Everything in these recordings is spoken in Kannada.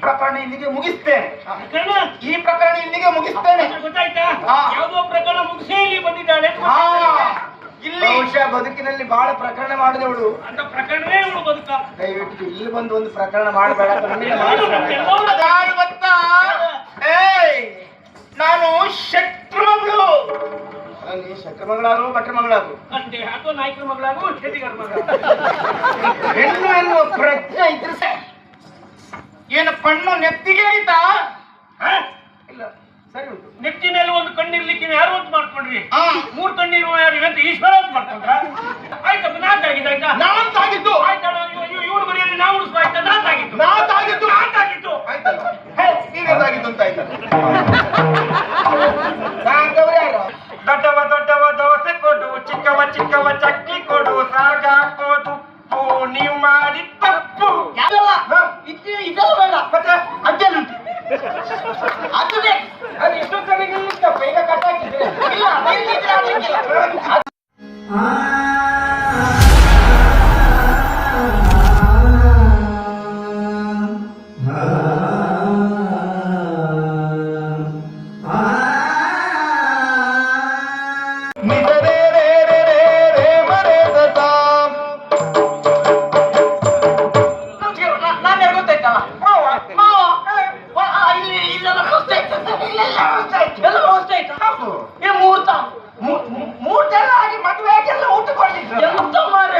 ಪ್ರಕರಣ ಇಲ್ಲಿಗೆ ಮುಗಿಸ್ತೇನೆ. ಈ ಪ್ರಕರಣ ಇಲ್ಲಿಗೆ ಮುಗಿಸ್ತೇನೆ. ಗೊತ್ತಾಯ್ತಾ? ಯಾವುದೋ ಪ್ರಕರಣ ಮುಗಿಸಿ ಇಲ್ಲಿ ಬಂದಿದ್ದಾಳೆ. ಇಲ್ಲಿ ಬಹುಶಃ ಬದುಕಿನಲ್ಲಿ ಬಹಳ ಪ್ರಕರಣ ಮಾಡಿದವಳು ಅಂತ ಪ್ರಕರಣವೇ ಇವಳು ಬದುಕ. ದಯವಿಟ್ಟು ಇಲ್ಲಿ ಬಂದು ಒಂದು ಪ್ರಕರಣ ಮಾಡಬೇಡ. ಗೊತ್ತಾ, ನಾನು ಶೆಟ್ರ ಮಗಳು. ಶೆಟ್ರ ಮಗಳಾಗು ಭಟ್ರ ಮಗಳಾಗು ಅಂತೆ ಅಥವಾ ನಾಯಕರ ಮಗಳಾಗು ಶೆಟ್ಟಿಗರ ಮಗಳ ಹೆಣ್ಣು ಎನ್ನುವ ಪ್ರಜ್ಞೆ ಇದ್ರೆ ಏನು ಕಣ್ಣು ನೆತ್ತಿಗೆ ಆಯ್ತಾ? ಇಲ್ಲ, ಸರಿ ಉಂಟು. ನೆತ್ತಿ ಮೇಲೆ ಒಂದು ಕಣ್ಣಿರ್ಲಿಕ್ಕೆ ಯಾರು ಅಂತ ಮಾಡ್ಕೊಂಡ್ರಿ? 3 ಕಣ್ಣಿರುವ ಯಾರು ಅಂತ ಈಶ್ವರ ಅಂತ ಮಾಡ್ಕೊಂಡ್ರ? ಆಯ್ತಪ್ಪ, ನಾನ್ ತಾಗಿದ್ದು ಆಯ್ತಾ? ನಾನ್ ತಾಗಿದ್ದು ಆಯ್ತಾ? ಇವಳು ಬರೆಯಲ್ಲಿ ನಾವು ಉಳಿಸುವ ಆಯ್ತಾ? ನಾನ್ ತಾಗಿದ್ದು ಆಯ್ತಲ್ಲ, ನೀನೇ ತಾಗಿದ್ದು ಅಂತ ಆಯ್ತಲ್ಲ. ದೊಡ್ಡವ ದೊಡ್ಡವ ದೋಸೆ ಕೊಡು, ಚಿಕ್ಕವ ಚಿಕ್ಕವ ಚಕ್ಕಿ ಕೊಡು, ಸಾಗ ಹಾಕೋದು ನೀವು ಮಾಡಿ ತಪ್ಪು. ಇದೆಲ್ಲ ಬೇಡ, ಮತ್ತೆ ಅಜ್ಜನುಂಟು ಅದು ಬೇಕು. ಅದು ಎಷ್ಟೊತ್ತವರೆಗೆ ಇತ್ತಪ್ಪ, ಈಗ ಕಟ್ಟಾಕಿದ್ರೆ ಇಲ್ಲ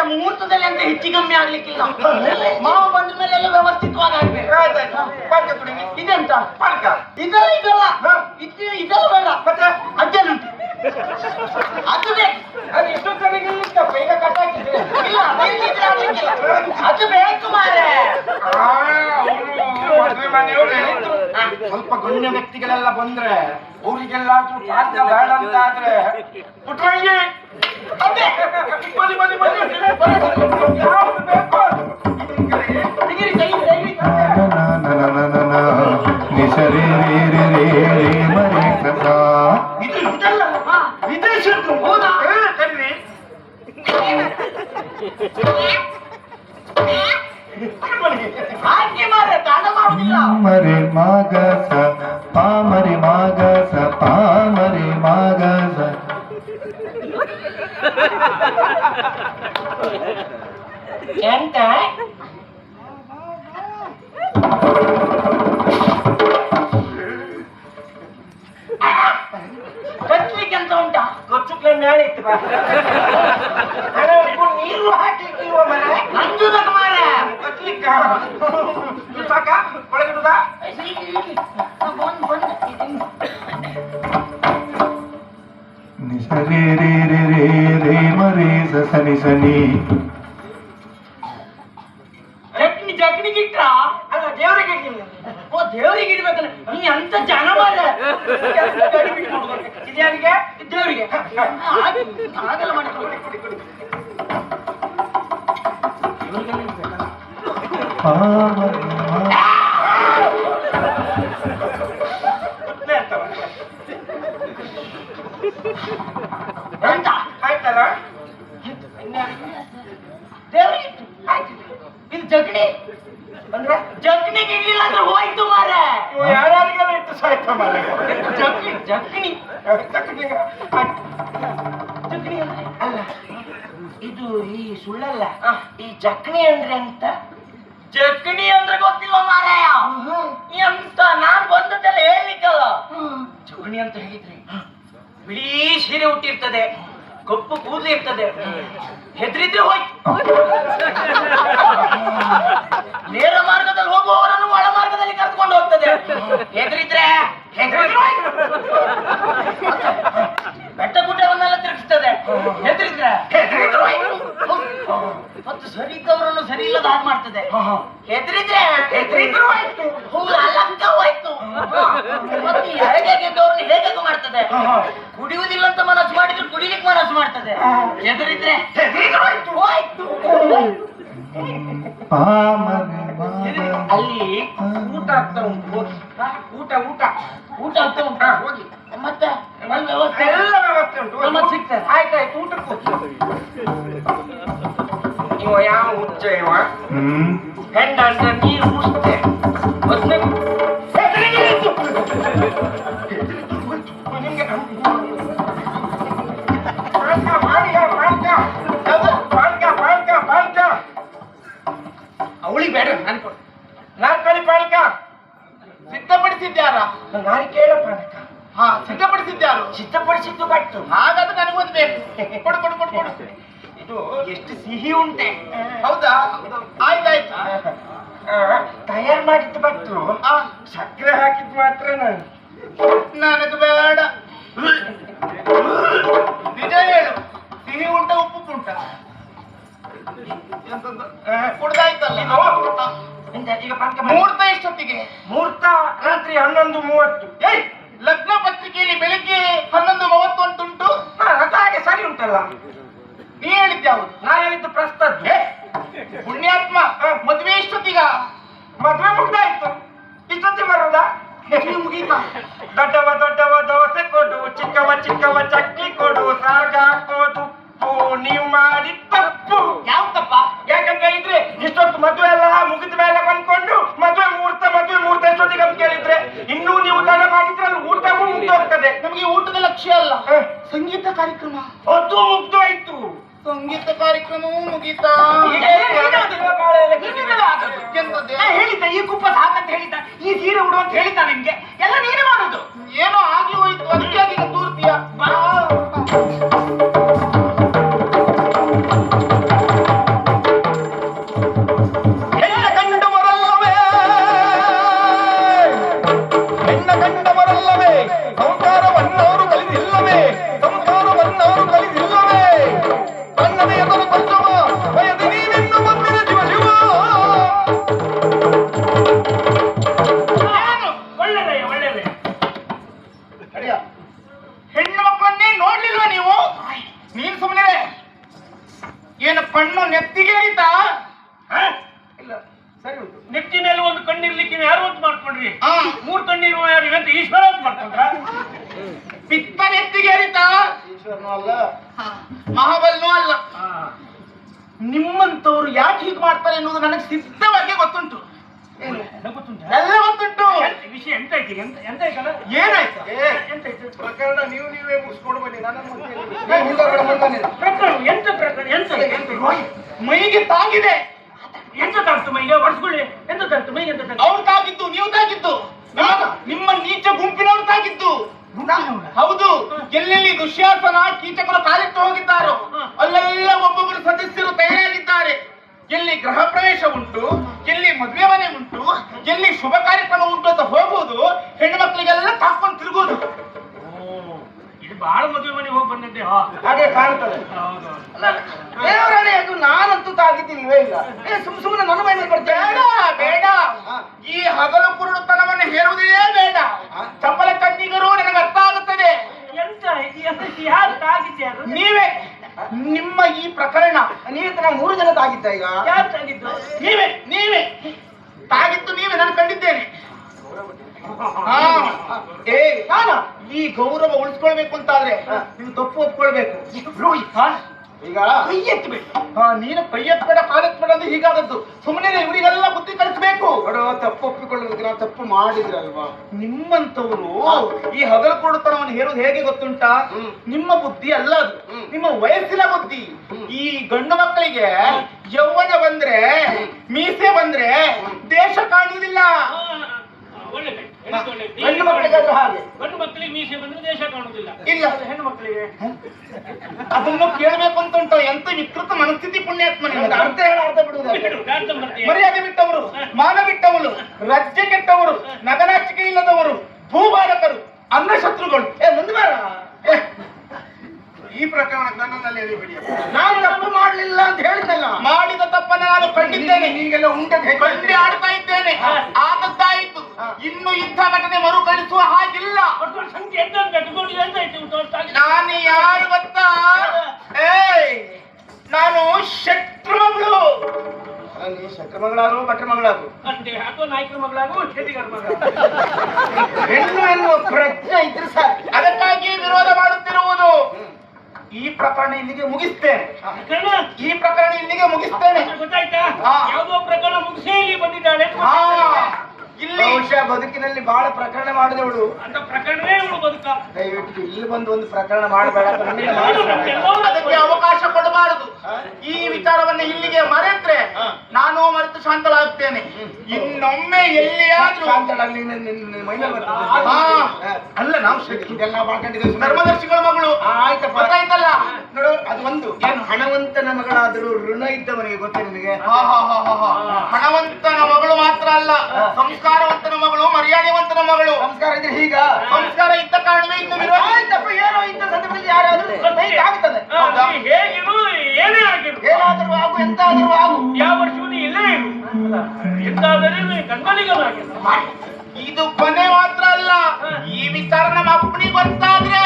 ಮುಹೂರ್ತದಲ್ಲಿ ಅಂತ ಹೆಚ್ಚು ಕಮ್ಮಿ ಆಗ್ಲಿಕ್ಕಿಲ್ಲ. ಮಾವ ಬಂದ ಮೇಲೆ ಎಲ್ಲ ವ್ಯವಸ್ಥಿತವಾಗಿ ಆಗ್ಬೇಕು. ಇದೆಂತ ಇದೆಲ್ಲ ಇದೆಲ್ಲ ಬೇಡ, ಮತ್ತೆ ಅಜ್ಜನುಂಟು ಅದು ಬೇಕು. ಅದು ಎಷ್ಟೊತ್ತವರೆಗೆ ಇತ್ತಪ್ಪ, ಈಗ ಕಟ್ಟಾಕಿದ್ರೆ ಇಲ್ಲ ಅದು ಬೇಕು ಮಾರೆ. ಸ್ವಲ್ಪ ಗಣ್ಯ ವ್ಯಕ್ತಿಗಳೆಲ್ಲ ಬಂದ್ರೆ ಅವರಿಗೆಲ್ಲ ಸಾಧ್ಯ ಬೇಡ ಅಂತ ಆದ್ರೆ ಪುಟ್ರಂಗಿ ವಿದೇಶದ್ದು ಹೌದಾ? ಮರೆ ಮಾಗಸ ಪಾಮರಿ ಮಾಗಸ ಪಾಮರಿ ಮಾಗಸ. ಎಂತ ಕಚ್ಲಿಕ್ಕೆ ಅಂತ ಉಂಟಾ? ಕೊಚ್ಚುಕ್ಲೆ ಮೇಲೆ ಇತ್ತು ನೀರು ಹಾಕ್ಲಿಕ್ಕಿಲ್ವ ಮನೆ ಅಂಜುದ ಮಾರ ಕಚ್ಲಿಕ್ಕ ಸಾಕ ಒಳಗಿಡುದ ನಿಸರಿ ರೇ ರೇ ರೇ ರೇ ಮರೆ ಸನಿ ಸನಿ. ಜಗಣಿಗೆ ಇಟ್ರ ಅಲ್ಲ ದೇವರಿಗೆ ಓ ದೇವರಿಗೆ ಇಡ್ಬೇಕಲ್ಲ. ನೀ ಅಂತ ಜನ ಮಾರ ಇದ್ಯಾರಿಗೆ ದೇವರಿಗೆ ಆಗಲ್ಲ ಮಾಡ್ಕೊಳ್ಳಿ. ಎಂತ ಆಯ್ತಲ್ಲ ದೇವರಿಗೆ ಆಯ್ತು. ಇದು ಜಗಣಿ ಅಂದ್ರೆ ಜಗಣಿಗೆ ಇಡ್ಲಿಲ್ಲ ಅಂದ್ರೆ ಹೋಯ್ತು ಮಾರ. ಯಾರ್ಯಾರಿಗೆಲ್ಲ ಇಟ್ಟು ಸಾಯ್ತ ಮಾರ. ಜಗಣಿ ಅಲ್ಲ, ಇದು ಈ ಸುಳ್ಳಲ್ಲ. ಈ ಜಕ್ಣಿ ಅಂದ್ರೆ ಅಂತ ಜಕ್ಣಿ ಅಂದ್ರೆ ಗೊತ್ತಿಲ್ಲ ಮಾರಾಯ. ಎಂತ ನಾನ್ ಬಂದದ್ದೆಲ್ಲ ಹೇಳ್ಲಿಕ್ಕಲ್ಲ. ಜಗಣಿ ಅಂತ ಹೇಳಿದ್ರಿ, ಬಿಳಿ ಸೀರೆ ಹುಟ್ಟಿರ್ತದೆ, ಕಪ್ಪು ಕೂದಲು ಇರ್ತದೆ, ಹೆದರಿದ್ರೆ ಹೋಯ್ತು. ನೇರ ಮಾರ್ಗದಲ್ಲಿ ಹೋಗುವವರನ್ನು ಒಳ ಮಾರ್ಗದಲ್ಲಿ ಕರ್ಕೊಂಡು ಹೋಗ್ತದೆ. ಹೆದರಿದ್ರೆ ಬೆಟ್ಟ ಗುಡ್ಡವನ್ನೆಲ್ಲ ತಿರುಗಿಸ್ತದೆ. ಹೆದರಿದ್ರೆ ಮತ್ತು ಸರಿ ಇದ್ದವರನ್ನು ಸರಿ ಇಲ್ಲದ ಹಾಗೆ ಮಾಡ್ತದೆ. ಹೆದರಿದ್ರೆ ಅಲ್ಲಂಕ ಹೋಯ್ತು. ಮತ್ತು ಹೇಗೆ ಗೆದ್ದವ್ರನ್ನ ಹೇಗೆ ಮಾಡ್ತದೆ. ಕುಡಿಯುವುದಿಲ್ಲ ಅಂತ ಮನಸ್ಸು ಮಾಡಿದ್ರೆ ಕುಡಿಲಿಕ್ಕೆ ಮನಸ್ಸು ಮಾಡ್ತದೆ. ಹೆದರಿದ್ರೆ ಹೋಯ್ತು. ಅಲ್ಲಿ ಊಟ ಆಗ್ತಾ ಉಂಟು. ಊಟ ಆಗ್ತಾ ಉಂಟು. ಹೋಗಿ ಮತ್ತೆ ವ್ಯವಸ್ಥೆ ಎಲ್ಲ ವ್ಯವಸ್ಥೆ ಉಂಟು. ಮತ್ತೆ ಸಿಗ್ತದೆ. ಆಯ್ತಾಯ್ತು, ಊಟಕ್ಕೆ ಹೋಗಿ. ಇವ ಯಾವ ಹುಚ್ಚ ಇವ ಹ್ಮ್ ಹೆಂಡ ಅಂತ ನೀರು ಕುಡಿಸ್ತೆ ಮೊದ್ಲೇ ಅವಳಿಗೆ ಬೇಡ ನಾನು ನಾಲ್ಕಳಿ ಪಾನಕ ಸಿದ್ಧಪಡಿಸಿದ್ಯಾರ ನಾನು ಕೇಳ ಪಾನಕ ಹಾ ಸಿದ್ಧಪಡಿಸಿದ್ಯಾರು ಸಿದ್ಧಪಡಿಸಿದ್ದು ಬಟ್ಟು ಹಾಗಾದ್ರೆ ನನಗೊಂದು ಬೇಕು ಕೊಡು ಕೊಡು ಕೊಡು ಕೊಡು ಇದು ಎಷ್ಟು ಸಿಹಿ ಉಂಟೆ ಹೌದಾ ಆಯ್ತಾಯ್ತು ತಯಾರು ಮಾಡಿದ್ದು ಬಟ್ಟು ಆ ಸಕ್ಕರೆ ಹಾಕಿದ್ ಮಾತ್ರ ನಾನು ನನಗೆ ಬೇಡ ನಿಜ ಹೇಳು ಸಿಹಿ ಉಂಟ ಉಪ್ಪು ಉಂಟ ಕುಡ್ದಾಯ್ತಲ್ಲ ಈಗ ಪಾನಕ ಮುಹೂರ್ತ ಎಷ್ಟೊತ್ತಿಗೆ ಮುಹೂರ್ತ ರಾತ್ರಿ 11:30 ಏಯ್ ಲಗ್ನ ಪತ್ರಿಕೆಯಲ್ಲಿ ಬೆಳಿಗ್ಗೆ 11:30 ಅಂತುಂಟು ಅದು ಹಾಗೆ ಸರಿ ಉಂಟಲ್ಲ ನೀ ಹೇಳಿದ್ಯಾವುದು ನಾ ಹೇಳಿದ್ದು ಪ್ರಸ್ತದ್ದು ಪುಣ್ಯಾತ್ಮ ಮದುವೆ ಎಷ್ಟೊತ್ತಿಗ ಮದ್ವೆ ಮುಗ್ದಾಯ್ತು ಇಷ್ಟೊತ್ತಿ ಬರೋದಾ ಮುಗೀತಾ ದೊಡ್ಡವ ದೊಡ್ಡವ ದೋಸೆ ಕೊಡು ಚಿಕ್ಕವ ಚಿಕ್ಕವ ಚಕ್ಕಿ ಕೊಡು ಸಾರ್ಗ ಹಾಕೋದು ನೀವು ಮಾಡಿ ತಪ್ಪು ಯಾವ ತಪ್ಪ ಯಾಕಂತ ಹೇಳಿದ್ರೆ ಇಷ್ಟೊತ್ತು ಮದುವೆ ಎಲ್ಲ ಮುಗಿದ ಮೇಲೆ ಬಂದ್ಕೊಂಡು ಮದುವೆ ಮುಹೂರ್ತ ಎಷ್ಟೊತ್ತಿಗೆ ಅಂತ ಕೇಳಿದ್ರೆ ಇನ್ನೂ ನೀವು ತಡ ಮಾಡಿದ್ರೆ ಅಲ್ಲಿ ಊಟವೂ ಮುಗ್ದೋಗ್ತದೆ ನಮಗೆ ಊಟದ ಲಕ್ಷ್ಯ ಅಲ್ಲ ಸಂಗೀತ ಕಾರ್ಯಕ್ರಮ ಅದು ಮುಗ್ದೋಯ್ತು ಸಂಗೀತ ಕಾರ್ಯಕ್ರಮವೂ ಮುಗೀತಾ ಎಂತದ್ದೇ? ಹೇಳಿದ್ದ ಈ ಕುಪ್ಪ ಸಾಕಂತ ಹೇಳಿದ್ದ ಈ ಸೀರೆ ಉಡು ಅಂತ ಹೇಳಿದ್ದ ನಿಮ್ಗೆ ಎಲ್ಲ ನೀನೇ ಮಾಡುದು ಏನೋ ಆಗಿ ಹೋಯ್ತು ಅದಕ್ಕೆ ಆಗಿ ತೋರ್ತೀಯ ಹೆಣ್ಣ ಕಂಡವರಲ್ಲವೇ ಹೆಣ್ಣ ಕಂಡವರಲ್ಲವೇ ಸಂಸಾರವನ್ನವರು ಕಲಿಸಿಲ್ಲವೇ ಸಂಸಾರವನ್ನವರು ಕಲಿಸಿಲ್ಲವೇ ತನ್ನದೇ ಎದುರು ಕೊಚ್ಚವ ಬಯಸಿ ನೀವೆಂದು ಬಂದಿರ ಶಿವ ಶಿವ ಒಳ್ಳೆದೇ ಹೆಣ್ಣು ಮಕ್ಕಳನ್ನೇ ನೋಡ್ಲಿಲ್ವಾ ನೀವು ನೀನ್ ಸುಮ್ಮನೆ ಏನು ಕಣ್ಣು ನೆತ್ತಿಗೆ ಆಯ್ತಾ ಇಲ್ಲ ಸರಿ ಉಂಟು ನೆತ್ತಿ ಮೇಲೆ ಒಂದು ಕಣ್ಣಿರ್ಲಿಕ್ಕೆ ಯಾರು ಅಂತ ಮಾಡ್ಕೊಂಡ್ರಿ ಹಾ 3 ಕಣ್ಣಿರುವ ಯಾರು ಅಂತ ಈಶ್ವರ ಅಂತ ಮಾಡ್ಕೊಂಡ್ರ ಪಿತ್ತ ನೆತ್ತಿಗೆ ಆಯ್ತಾ ಈಶ್ವರನೂ ಅಲ್ಲ ಮಹಾಬಲನೂ ಅಲ್ಲ ನಿಮ್ಮಂತವ್ರು ಯಾಕೆ ಹೀಗೆ ಮಾಡ್ತಾರೆ ಎನ್ನುವುದು ನನಗೆ ಸಿದ್ಧವಾಗಿ ಗೊತ್ತುಂಟು ಎಲ್ಲ ಗೊತ್ತುಂಟು ವಿಷಯ ಎಂತ ಐತಿ ಎಂತ ಐತಲ್ಲ ಏನಾಯ್ತು ಎಂತಾಯ್ತು ಪ್ರಕರಣ ನೀವೇ ಮುಗಿಸ್ಕೊಂಡು ಬನ್ನಿ ಪ್ರಕರಣ ಎಂತ ಪ್ರಕರಣ ಎಂತ ಮೈಗೆ ತಾಗಿದೆ ಎಂತ ತಾಗ್ತು ಮೈಗೆ ಒಡ್ಸ್ಕೊಳ್ಳಿ ಎಂತ ತಾಗ್ತು ಮೈಗೆ ಎಂತ ತಾಗ್ತು ಅವ್ರು ತಾಗಿದ್ದು ನೀವು ತಾಗಿದ್ದು ನಿಮ್ಮ ನೀಚ ಗುಂಪಿನವ್ರು ತಾಗಿದ್ದು ಹೌದು ಎಲ್ಲೆಲ್ಲಿ ದುಶ್ಯಾಸನ ಕೀಚಕರು ಕಾಲಿಟ್ಟು ಹೋಗಿದ್ದಾರೋ ಅಲ್ಲೆಲ್ಲ ಒಬ್ಬೊಬ್ಬರು ಸದಸ್ಯರು ತಯಾರಾಗಿದ್ದಾರೆ ಎಲ್ಲಿ ಗೃಹ ಪ್ರವೇಶ ಉಂಟು ಎಲ್ಲಿ ಮದುವೆ ಮನೆ ಉಂಟು ಎಲ್ಲಿ ಶುಭ ಕಾರ್ಯಕ್ರಮ ಉಂಟು ಅಂತ ಹೋಗುವುದು ಹೆಣ್ಣು ಮಕ್ಕಳಿಗೆಲ್ಲ ತಾಕೊಂಡು ತಿರುಗುವುದು ಇದು ಬಹಳ ಮದುವೆ ಮನೆಗೆ ಹೋಗಿ ಬಂದಿದ್ದೆ ಹಾಗೆ ಕಾಣ್ತದೆ ದೇವರಾಣೆ ಅದು ನಾನಂತೂ ತಾಗಿದ್ದಿಲ್ವೇ ಇಲ್ಲ ಸುಮ್ಮನೆ ನನ್ನ ಮೈ ಮೇಲೆ ಬೇಡ ಬೇಡ ಈ ಹಗಲು ಕುರುಡುತನವನ್ನು ಹೇರುವುದೇ ಬೇಡ ಚಪ್ಪಲ ಕಣ್ಣಿಗರು ನನಗೆ ಅರ್ಥ ಆಗುತ್ತದೆ ಎಂತ ಯಾರು ತಾಗಿದ್ಯಾರು ನೀವೇ ನಿಮ್ಮ ಈ ಪ್ರಕರಣ ನೀವಿಂತ ನಾವು 3 ಜನ ತಾಗಿದ್ದ ಈಗ ಯಾರು ತಾಗಿದ್ದು ನೀವೇ ತಾಗಿದ್ದು ನೀವೇ ನಾನು ಕಂಡಿದ್ದೇನೆ ಹಾ ಏ ನಾನು ಈ ಗೌರವ ಉಳಿಸ್ಕೊಳ್ಬೇಕು ಅಂತಾದ್ರೆ ನೀವು ತಪ್ಪು ಒಪ್ಕೊಳ್ಬೇಕು ಈಗ ಕೈ ಎತ್ತಬೇಕು ನೀನು ಕೈ ಎತ್ತಬೇಡ ಕಾಲೆತ್ತಬೇಡ ಅಂದ್ರೆ ಹೀಗಾದದ್ದು ಸುಮ್ಮನೆ ಇವರಿಗೆಲ್ಲ ಬುದ್ಧಿ ಕಲಿಸ್ಬೇಕು ನೋಡು ತಪ್ಪು ಒಪ್ಪಿಕೊಳ್ಳೋದಕ್ಕೆ ನಾವು ತಪ್ಪು ಮಾಡಿದ್ರಲ್ವಾ ನಿಮ್ಮಂತವರು ಈ ಹಗಲು ಕೊಡುತನವನ್ನು ಹೇರೋದು ಹೇಗೆ ಗೊತ್ತುಂಟಾ ನಿಮ್ಮ ಬುದ್ಧಿ ಅಲ್ಲ ಅದು ನಿಮ್ಮ ವಯಸ್ಸಿನ ಬುದ್ಧಿ ಈ ಗಂಡು ಮಕ್ಕಳಿಗೆ ಯೌವನ ಬಂದ್ರೆ ಮೀಸೆ ಬಂದ್ರೆ ದೇಶ ಕಾಣುವುದಿಲ್ಲ ಹೆಣ್ಣು ಮಕ್ಕಳಿಗಾದ್ರೂ ಹಾಗೆ ಗಂಡು ಮಕ್ಕಳಿಗೆ ಮೀಸೆ ಬಂದ್ರೆ ದೇಶ ಕಾಣುವುದಿಲ್ಲ ಇಲ್ಲ ಹೆಣ್ಣು ಮಕ್ಕಳಿಗೆ ಅದನ್ನು ಕೇಳಬೇಕು ಅಂತ ಉಂಟು ಎಂತ ವಿಕೃತ ಮನಸ್ಥಿತಿ ಪುಣ್ಯಾತ್ಮ ನಿಮ್ಮದು. ಅರ್ಥ ಹೇಳ ಅರ್ಥ ಬಿಡುವುದಲ್ಲ ಮರ್ಯಾದೆ ಬಿಟ್ಟವರು ಮಾನ ಬಿಟ್ಟವರು ಲಜ್ಜೆ ಕೆಟ್ಟವರು ನಗನಾಚಿಕೆ ಇಲ್ಲದವರು ಭೂಭಾರಕರು ಅನ್ನ ಶತ್ರುಗಳು ಮುಂದೆ ಬಾರ ಈ ಪ್ರಕರಣ ನನ್ನಲ್ಲಿ ಎಳಿಬೇಡಿ. ನಾನು ತಪ್ಪು ಮಾಡ್ಲಿಲ್ಲ ಅಂತ ಹೇಳಿದ್ನಲ್ಲ ಮಾಡಿದ ತಪ್ಪನ್ನು ನಾನು ಕಂಡಿದ್ದೇನೆ ನಿನಗೆಲ್ಲ ಉಂಟದ ಕಂಡು ಆಡ್ತಾ ಇದ್ದೇನೆ ಆದದ್ದಾಯಿತು ಇನ್ನು ಇಂಥ ಘಟನೆ ಮರುಕಳಿಸುವ ಹಾಗಿಲ್ಲ ಸಂಖ್ಯೆ ಎಂತ ಕಟ್ಕೊಂಡಿದೆ ಅಂತ ಆಯ್ತು ನಾನು ಯಾರು ಗೊತ್ತಾ ಏಯ್ ನಾನು ಶತ್ರು ಮಗಳು ನೀ ಶಕ್ರ ಮಗಳಾರು ಭಟ್ರ ಮಗಳಾರು ಅಷ್ಟೇ ಅಥವಾ ನಾಯಕರ ಮಗಳಾಗು ಛೇದಿಗಾರ ಮಗ ಹೆಣ್ಣು ಎನ್ನುವ ಪ್ರಜ್ಞೆ ಇದ್ರೆ ಸಾಕು ಅದಕ್ಕಾಗಿ ವಿರೋಧ ಮಾಡುತ್ತಿರುವುದು ಈ ಪ್ರಕರಣ ಇಲ್ಲಿಗೆ ಮುಗಿಸ್ತೇನೆ. ಪ್ರಕರಣ ಈ ಪ್ರಕರಣ ಇಲ್ಲಿಗೆ ಮುಗಿಸ್ತೇನೆ. ಗೊತ್ತಾಯ್ತಾ? ಹಾ. ಯಾವುದೋ ಪ್ರಕರಣ ಮುಗಿಸಿ ಇಲ್ಲಿ ಬಂದಿದ್ದಾಳೆ ಅಂತ ಹಾ, ಗೊತ್ತಾಯ್ತಾ? ಇಲ್ಲಿ ಬಹುಶಃ ಬದುಕಿನಲ್ಲಿ ಬಹಳ ಪ್ರಕರಣ ಮಾಡಿದವಳು. ಅಂತ ಪ್ರಕರಣವೇ ಇವಳು ಬದುಕ. ದಯವಿಟ್ಟು ಇಲ್ಲಿ ಬಂದು ಒಂದು ಪ್ರಕರಣ ಮಾಡಬೇಡ. ಅದಕ್ಕೆ ಅವಕಾಶ ಕೊಡಬಾರದು. ಈ ವಿಚಾರವನ್ನ ಇಲ್ಲಿಗೆ ಮರೆತ್ರೆ ನಾನು ಮರೆತು ಶಾಂತಳಾಗ್ತೇನೆ. ಇನ್ನೊಮ್ಮೆ ಎಲ್ಲಿಯಾದ್ರೂ ಶಾಂತಳಾಗ್ಲಿ, ನಿನ್ನ ಮೈಮೇಲೆ ಬರ್ತದೆ. ಹಾ. ಅಲ್ಲ, ನಾವು ಇದೆಲ್ಲ ಮಾಡ್ಕೊಂಡಿದ್ದೇವೆ. ಧರ್ಮದರ್ಶಿಗಳ ಮಗಳು ಆಯ್ತಪ್ಪ, ಗೊತ್ತಾಯ್ತಲ್ಲ. ನೋಡು, ಅದು ಒಂದು ಹಣವಂತನ ಮಗಳಾದರೂ ಋಣ ಇದ್ದವನಿಗೆ ಗೊತ್ತೇ ನಿನಗೆ. ಹಣವಂತನ ಮಗಳು ಮಾತ್ರ ಅಲ್ಲ, ಸಂಸ್ಕಾರವಂತನ ಮಗಳು, ಮರ್ಯಾದೆವಂತನ ಮಗಳು. ಸಂಸ್ಕಾರ ಇದ್ರೆ ಹೀಗ ಸಂಸ್ಕಾರ ಇದ್ದ ಕಾರಣವೇ ಇನ್ನು ವಿರೋಧ. ಆಯ್ತಪ್ಪ, ಏನೋ ಇಂಥ ಸಂದರ್ಭದಲ್ಲಿ ಯಾರಾದ್ರೂ ಆಗ್ತದೆ. ನೀ ಹೇಗಿರು ಏನೇ ಆಗಿರು, ಏನಾದರೂ ಆಗು, ಎಂತಾದರೂ ಆಗು. ಯಾವ ವರ್ಷವೂ ನೀ ಇಲ್ಲೇ ಇರು. ಎಂತಾದರೆ ಗಂಡನಿಗಲಾಗಿಲ್ಲ. ಇದು ಕೊನೆ ಮಾತ್ರ ಅಲ್ಲ, ಈ ವಿಚಾರ ನಮ್ಮ ಅಪ್ಪನಿಗೆ ಗೊತ್ತಾದ್ರೆ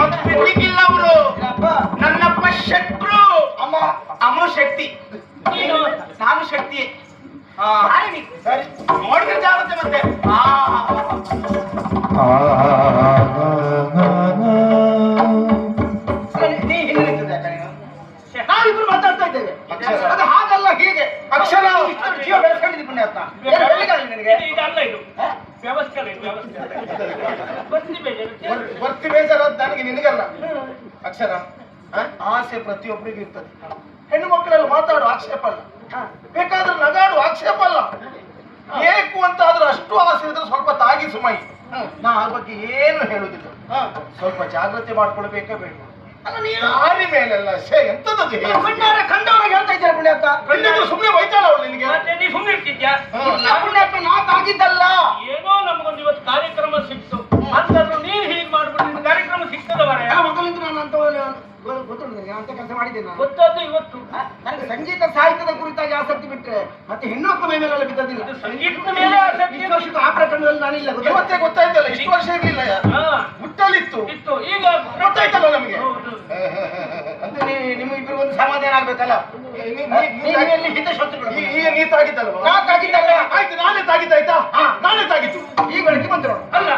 ಅದು ಬಿಡ್ಲಿಕ್ಕಿಲ್ಲ ಅವರು. ಅಪ್ಪ, ನನ್ನಪ್ಪ ಶತ್ರು. ಅಮ್ಮ, ಅಮ್ಮ ಶಕ್ತಿ, ನೀನು ನಾನು ಶಕ್ತಿಯೇ. ಸರಿ, ನೋಡಿದ್ರೆ ಜಾಗ್ರತೆ ಮತ್ತೆ. ನೀ ಹಿಂದೆ ನಿಂತಿದ್ದೆ ಅಕ್ಕ ನೀನು. ನಾವಿಬ್ರು ಮಾತಾಡ್ತಾ ಇದ್ದೇವೆ. ಅದು ಹಾಗಲ್ಲ, ಹೀಗೆ ಅಕ್ಷರ ಇಷ್ಟೊಂದು ಜೀವ ಬೆಳೆಸ್ಕೊಂಡಿದ್ದು ಪುಣ್ಯಾತ್ಮ. ಏನು ಹೇಳಿದಾಗಲಿ ನಿನಗೆ? ಇದಲ್ಲ, ಇದು ವ್ಯವಸ್ಥೆ ಅಲ್ಲ, ಇದು ವ್ಯವಸ್ಥೆ ಅಲ್ಲ. ಬರ್ತಿ ಬೇಜಾರು. ವರ್ತಿ ಬೇಜಾರಾದ ನನಗೆ, ನಿನಗಲ್ಲ. ಅಕ್ಷರ, ಆಸೆ ಪ್ರತಿಯೊಬ್ಬರಿಗೂ ಇರ್ತದೆ. ಹೆಣ್ಣು ಮಕ್ಕಳೆಲ್ಲ ಮಾತಾಡು ಆಕ್ಷೇಪ ಅಲ್ಲ, ಬೇಕಾದ್ರೆ ನಗಾಡು ಆಕ್ಷೇಪ ಅಲ್ಲ. ಏಕು ಅಂತ ಆದ್ರೂ ಅಷ್ಟು ಆಸೆ ಇದ್ರೆ ಸ್ವಲ್ಪ ತಾಗಿ ಸುಮೈ. ನಾ ಆ ಬಗ್ಗೆ ಏನು ಹೇಳುದಿಲ್ಲ. ಸ್ವಲ್ಪ ಜಾಗ್ರತೆ ಮಾಡ್ಕೊಳ್ಬೇಕೇ ಬೇಡ. ಅಲ್ಲ, ನೀನು ಆರಿ ಮೇಲೆಲ್ಲ ಎಂತದದು ಕಂಡವರಾಗ ಹೇಳ್ತಾ ಇದ್ದಾರೆ ಪುಣ್ಯಾತ್ಮ. ಕಂಡಿದ್ರು ಸುಮ್ಮನೆ ಬೈತಾಳ ಅವಳು ನಿನಗೆ. ಮತ್ತೆ ನೀ ಸುಮ್ಮನೆ ಇರ್ತಿದ್ಯಾ? ಪುಣ್ಯಾತ್ಮ, ನಾ ತಾಗಿದ್ದಲ್ಲ. ಏನೋ ನಮಗೊಂದು ಇವತ್ತು ಕಾರ್ಯಕ್ರಮ ಸಿಕ್ತು ಅಂತಂದ್ರು ನೀನ್ ಹೀಗೆ ಮಾಡ್ಬಿಟ್ಟು ಕಾರ್ಯಕ್ರಮ ಸಿಗ್ತದವರ ಮಕ್ಕಳಿಂದ ನಾನು ಅಂತ ಗೊತ್ತುಂಟು ನನಗೆ, ಅಂತ ಕೆಲಸ ಮಾಡಿದ್ದೇನೆ ನಾನು. ಗೊತ್ತಾದ್ದು ಇವತ್ತು. ನನಗೆ ಸಂಗೀತ ಸಾಹಿತ್ಯದ ಕುರಿತಾಗಿ ಆಸಕ್ತಿ ಬಿಟ್ಟರೆ ಮತ್ತೆ ಹೆಣ್ಣು ಮಕ್ಕಳ ಮೇಲೆಲ್ಲ ಬಿದ್ದದಿಲ್ಲ. ಇದು ಸಂಗೀತದ ಮೇಲೆ ಆಸಕ್ತಿ ಇಷ್ಟು ವರ್ಷಕ್ಕೂ ಆ ಪ್ರಕರಣದಲ್ಲಿ ನಾನಿಲ್ಲ. ಇವತ್ತೇ ಗೊತ್ತಾಯ್ತಲ್ಲ, ಇಷ್ಟು ವರ್ಷ ಇರ್ಲಿಲ್ಲ. ಹಾ, ಹುಟ್ಟಲಿತ್ತು, ಇತ್ತು. ಈಗ ಗೊತ್ತಾಯ್ತಲ್ಲ ನಮಗೆ. ಹೌದು. ಅಂತ ನಿಮ್ಮ ಇಬ್ಬರು ಒಂದು ಸಮಾಧಾನ ಆಗ್ಬೇಕಲ್ಲ. ನೀವೆಲ್ಲಿ ಹಿತಶತ್ರುಗಳು. ಈಗ ನೀ ತಾಗಿದ್ದಲ್ವ? ನಾ ತಾಗಿದ್ದಲ್ಲ. ಆಯ್ತು, ನಾನೇ ತಾಗಿದ್ದಾಯ್ತಾ? ನಾನೇ ತಾಗಿತ್ತು. ಈ ಬೆಳಗ್ಗೆ ಬಂದ್ರು. ಅಲ್ಲ